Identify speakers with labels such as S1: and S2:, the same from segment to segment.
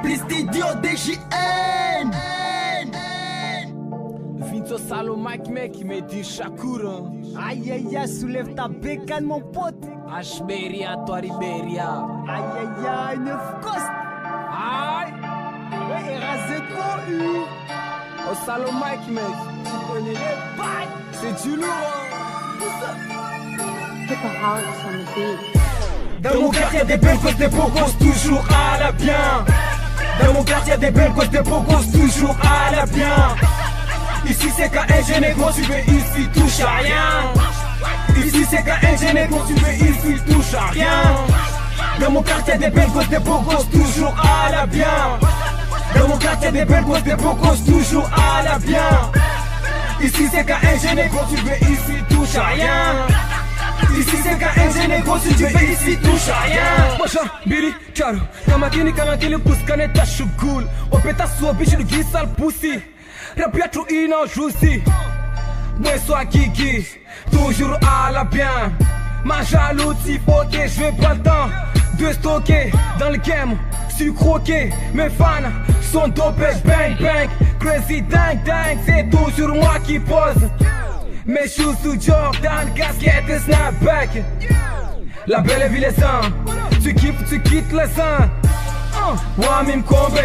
S1: Triple Studio DJN.
S2: Vinto Salo Mike mec, il me dit Shakur.
S3: Aïe aïe aïe, soulève ta bécane mon pote.
S2: Ashberia, toi Riberia.
S3: Aïe aïe aïe, 9 cost.
S2: Aïe.
S3: Ouais, RAZO U.
S2: Oh Salo Mike mec,
S3: Tu connais les bails.
S2: c'est du lourd.
S4: Hippopotamus on the beat.
S1: Dans mon quartier des belles causes, des beaux gosses, toujours à la bien. Dans mon quartier des belles causes, des beaux gosses, toujours à la bien. Ici c'est KNG négro, tu veux ici touche à rien. Ici c'est KNG négro, tu veux ici touche à rien. Dans mon quartier des belles causes, des beaux gosses, toujours à la bien. Dans mon quartier des belles causes, des beaux gosses, toujours à la bien. Ici c'est KNG négro, tu veux ici touche à rien. Ici c'est KNG négro, si tu veux ici touche à rien.
S2: Moja, Billy, Charo, Kamakini, Puskane, Tachugul. Opeta sua bicho do Guissal Pussy. Rapiatro ino Jussi. Moi sois Guigui, toujours à la bien. Ma jaloux, il faut que je vais pas le temps de stocker dans le game. Suis croqué, mes fans sont dopés, bang bang. Crazy dang dang, c'est toujours moi qui pose. Mes shoes sous Jordan, casquette et snapback. La belle ville est sain, tu kiffes, tu quittes les seins. Wamim Kombe,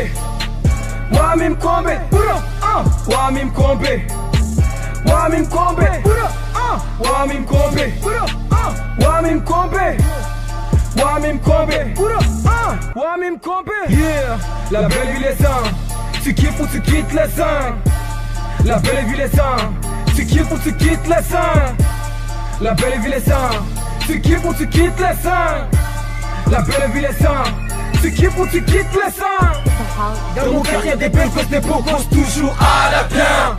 S2: Wamim Kombe, Wamim Kombe, Wamim Kombe, Wamim Kombe, Wamim Kombe, Wamim Kombe, Wamim Kombe. Yeah, la belle ville est sain, tu kiffes ou tu quittes les seins. La belle ville est sain. Tu kiffes ou tu quittes les seins. La belle ville est sain. Tu kiffes ou tu quittes les seins. La belle ville est sain. Tu kiffes ou tu quittes les seins.
S1: Dans mon quartier des belles causes, des beaux gosses, toujours à la bien.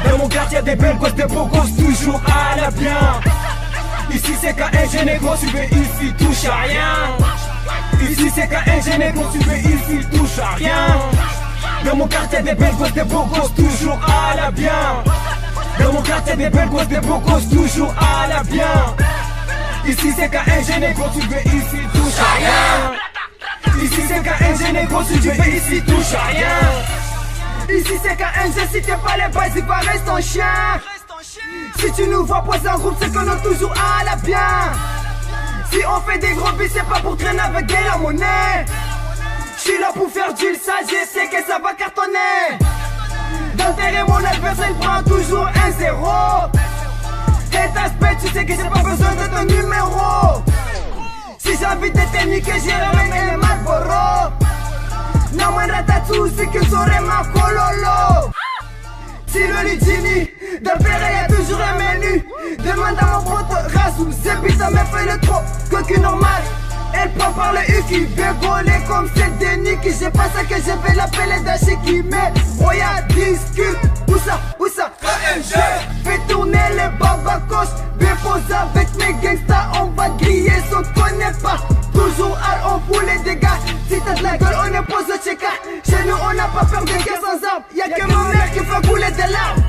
S1: Dans mon quartier des belles causes, des beaux gosses, toujours à la bien. Ici c'est KNG négro, tu veux ici touche à rien. Ici c'est KNG négro, tu veux ici touche à rien. Dans mon quartier des belles gosses, des beaux gosses, toujours à la bien. Dans mon quartier des belles gosses, des beaux gosses, toujours à la bien. Ici c'est KNG négro, tu veux ici touche à rien. Ici c'est KNG négro, si tu veux ici touche à rien.
S3: Ici c'est KNG, si t'es pas les bails, il va rester ton chien. Si tu nous vois poser en groupe, c'est qu'on est toujours à la bien. Si on fait des gros bis, c'est pas pour traîner avec de la monnaie. J'suis là pour faire du sale, je sais que ça va cartonner. D'enterrer mon adversaire, il prend toujours 1-0. Et t'aspect, tu sais que j'ai pas besoin de ton numéro. Si j'ai envie de te niquer, j'y ramène les Marlboro. Non, moi, ratatouille, c'est que j'aurai ma cololo. Si le Lidini, d'enterrer, y'a toujours un menu. Demande à mon pote Razou, c'est putain, mais fais le trop, cocu normal. Elle prend par le U qui veut voler comme cette Denis qui j'ai pas ça que je vais l'appeler d'Aché qui met Roya discute. Où ça KNG. Fais tourner les babacos. Dépose avec mes gangsters. On va griller son connaît pas. Toujours à on fout les dégâts. Si t'as de la gueule on est pose le checker. Chez nous on n'a pas peur de guerre sans armes. Y'a que ma mère qui fait couler des larmes.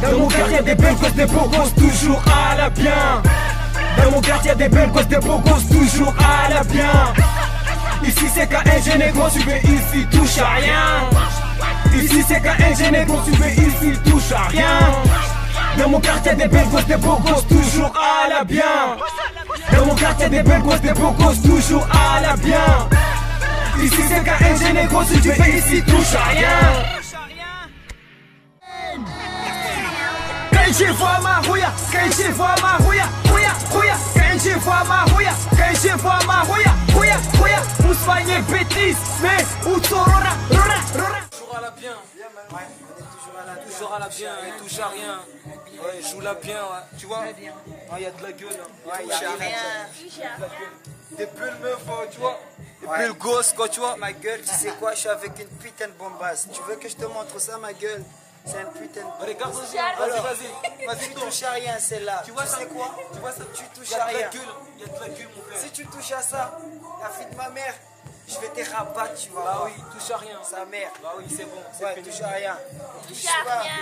S1: Dans mon quartier des belles gosses, des beaux gosses, toujours à la bien. Dans mon quartier des belles gosses, des beaux gosses, toujours à la bien. Ici c'est KNG négro, tu veux ici touche à rien. Ici c'est KNG négro, tu veux ici touche à rien. Dans mon quartier des belles gosses, des beaux gosses, toujours à la bien. Dans mon quartier des belles gosses, des beaux gosses, toujours à la bien. Ici c'est KNG négro, si tu veux ici touche à rien.
S3: Quand je vois ma rouilla, quand je vois ma rouilla, rouilla, rouilla. Quand je vois ma rouilla, quand je vois ma rouilla, rouilla, rouilla. Pour soigner bêtise, mais où sont rora, rora, rora.
S2: Toujours à la bien. Toujours à la bien, et touche à rien. Ouais, joue la bien, ouais. Tu vois, il y a de la gueule.
S5: Ouais, il y a rien.
S2: Des belles meufs, tu vois. Des belles gosses, quoi, tu vois.
S5: Ma gueule, tu sais quoi, je suis avec une putain de bombasse. Tu veux que je te montre ça, ma gueule? C'est une putain de...
S2: Regarde aussi,
S5: Alors,
S2: vas-y,
S5: tu touches à rien, celle-là.
S2: Tu vois ça,
S5: sais quoi?
S2: Tu vois ça,
S5: Tu touches
S2: il y
S5: à
S2: a de la
S5: rien.
S2: gueule, il y a de la gueule, mon frère.
S5: Si tu touches à ça, la fille de ma mère, je vais te rabattre, tu vois.
S2: Bah oui, touche à rien.
S5: Sa mère.
S2: Bah oui, c'est bon, c'est
S5: Ouais,
S2: fini.
S5: touche à rien.
S4: Touche à rien.